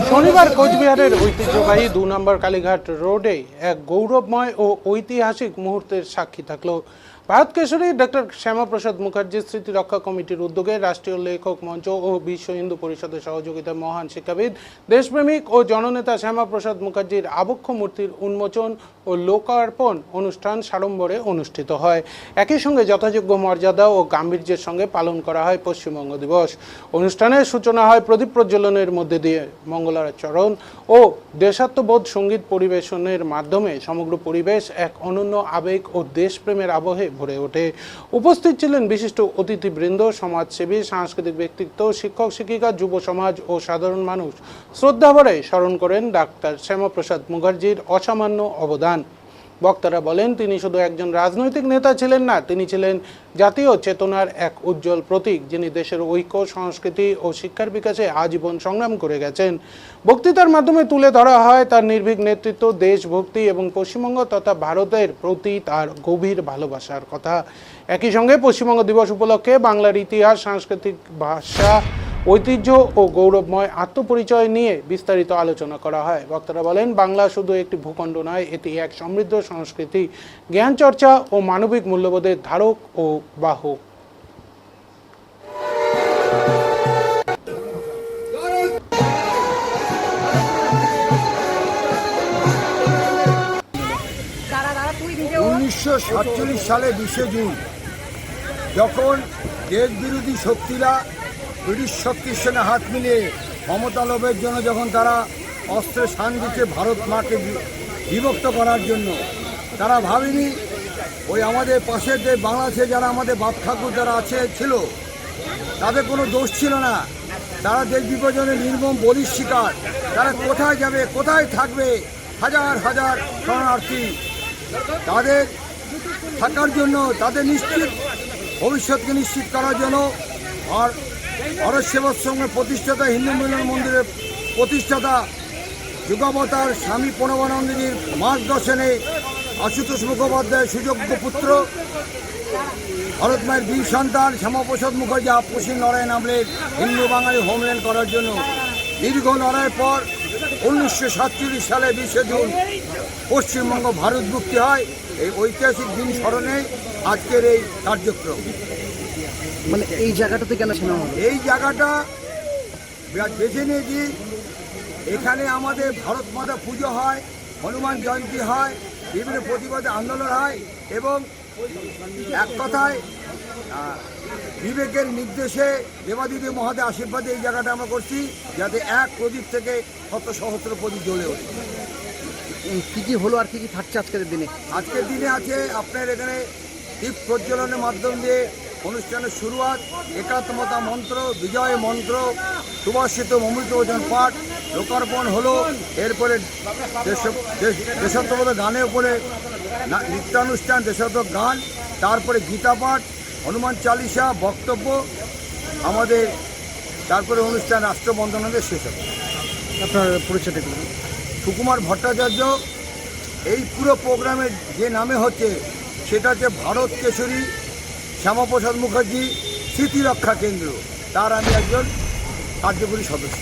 শনিবার কোচবিহারের ঐতিহ্যবাহী ২ নম্বর কালীঘাট রোডে এক গৌরবময় ও ঐতিহাসিক মুহূর্তের সাক্ষী থাকলো ভারত কেশরী ডক্টর শ্যামাপ্রসাদ মুখার্জি স্মৃতি রক্ষা কমিটির উদ্যোগে রাষ্ট্রীয় লেখক মঞ্চ ও বিশ্ব হিন্দু পরিষদের সহযোগিতায় মহান শিক্ষাবিদ দেশপ্রেমিক ও জননেতা শ্যামাপ্রসাদ মুখার্জির আবক্ষ মূর্তির উন্মোচন ও লোকার্পণ অনুষ্ঠান সাড়ম্বরে অনুষ্ঠিত হয়। একই সঙ্গে যথাযোগ্য মর্যাদা ও গাম্ভীর্যের সঙ্গে পালন করা হয় পশ্চিমবঙ্গ দিবস। অনুষ্ঠানের সূচনা হয় প্রদীপ প্রজ্বলনের মধ্যে দিয়ে মঙ্গলাচরণ ও দেশাত্মবোধ সঙ্গীত পরিবেশনের মাধ্যমে সমগ্র পরিবেশ এক অনন্য আবেগ ও দেশপ্রেমের আবহে ভরে ওঠে। উপস্থিত ছিলেন বিশিষ্ট অতিথিবৃন্দ, সমাজসেবী, সাংস্কৃতিক ব্যক্তিত্ব, শিক্ষক শিক্ষিকা, যুব সমাজ ও সাধারণ মানুষ শ্রদ্ধাভরে স্মরণ করেন ডাক্তার শ্যামাপ্রসাদ মুখার্জির অসামান্য অবদান। বক্তারা বলেন, তিনি শুধু একজন রাজনৈতিক নেতা ছিলেন না, তিনি ছিলেন জাতীয় চেতনার এক উজ্জ্বল প্রতীক, যিনি দেশের ঐক্য, সংস্কৃতি ও শিক্ষার বিকাশে আজীবন সংগ্রাম করে গেছেন। বক্তৃতার মাধ্যমে তুলে ধরা হয় তার নির্ভীক নেতৃত্ব, দেশভক্তি এবং পশ্চিমবঙ্গ তথা ভারতের প্রতি তার গভীর ভালোবাসার কথা। একই সঙ্গে পশ্চিমবঙ্গ দিবস উপলক্ষে বাংলার ইতিহাস, সাংস্কৃতিক ভাষা, ঐতিহ্য ও গৌরবময় আত্মপরিচয় নিয়ে বিস্তারিত আলোচনা করা হয়। বক্তারা বলেন, বাংলা শুধু একটি ভূখণ্ড নয়, এটি এক সমৃদ্ধ সংস্কৃতি, জ্ঞান চর্চা ও মানবিক মূল্যবোধের ধারক ও বাহক। সালে 20 জুন যখন দেশ বিরোধী শক্তিরা ব্রিটিশ শক্তির সঙ্গে হাত মিলিয়ে ক্ষমতা লোভের জন্য যখন তারা অস্ত্রের শান দিচ্ছে ভারত মাকে বিভক্ত করার জন্য, তারা ভাবেনি ওই আমাদের পাশের যে বাংলাদেশে যারা আমাদের বাপ ঠাকুর যারা ছিল তাদের কোনো দোষ ছিল না। তারা দেশ বিভাজনের নির্মম বলির শিকার। তারা কোথায় যাবে, কোথায় থাকবে, হাজার হাজার শরণার্থী তাদের থাকার জন্য, তাদের নিশ্চিত ভবিষ্যৎকে নিশ্চিত করার জন্য আর ভারত সেবাশ্রমের প্রতিষ্ঠাতা, হিন্দু মিলন মন্দিরের প্রতিষ্ঠাতা যুগাবতার স্বামী প্রণবানন্দজির মার্গদর্শনে আশুতোষ মুখোপাধ্যায় সুযোগ্য পুত্র, ভারত মায়ের বীর সন্তান শ্যামাপ্রসাদ মুখার্জি আপসী লড়াই নামলেন হিন্দু বাঙালি হোমল্যান্ড করার জন্য। দীর্ঘ লড়াইয়ের পর 1947 সালে 20 জুন পশ্চিমবঙ্গ ভারত মুক্তি হয়। এই ঐতিহাসিক দিন স্মরণে আজকের এই কার্যক্রম। মানে এই জায়গাটাতে কেন শোনা হলো? এই জায়গাটা বেছে নিয়েছি, এখানে আমাদের ভারত মাতা পুজো হয়, হনুমান জয়ন্তী হয়, বিভিন্ন প্রতিবাদে আন্দোলন হয় এবং এক কথায় বিবেকের নির্দেশে দেবাদিদেব মহাদেব আশীর্বাদে এই জায়গাটা আমরা করছি, যাতে এক প্রদীপ থেকে শত সহস্র প্রদীপ জ্বলে ওঠে। কী কী হলো আর কী কী থাকছে আজকের দিনে? আজকের দিনে আছে আপনার এখানে দীপ প্রজ্বলনের মাধ্যম দিয়ে অনুষ্ঠানের শুরুয়াত, একাত্মতা মন্ত্র, বিজয় মন্ত্র, সুভাষিত অমৃত ওজন পাঠ, লোকার্পণ হলো। এরপরে দেশাত্মবোধক গানের উপরে নৃত্যানুষ্ঠান, দেশাত্মক গান, তারপরে গীতা পাঠ, হনুমান চালিসা, বক্তব্য আমাদের, তারপরে অনুষ্ঠান রাষ্ট্রবন্দনাদের শেষ হবে। আপনার পরিচয়টা কি? সুকুমার ভট্টাচার্য। এই পুরো প্রোগ্রামের যে নামে হচ্ছে সেটা হচ্ছে ভারত কেশরী শ্যামাপ্রসাদ মুখার্জি স্মৃতি রক্ষা কেন্দ্র, তার আমি একজন কার্যকরী সদস্য।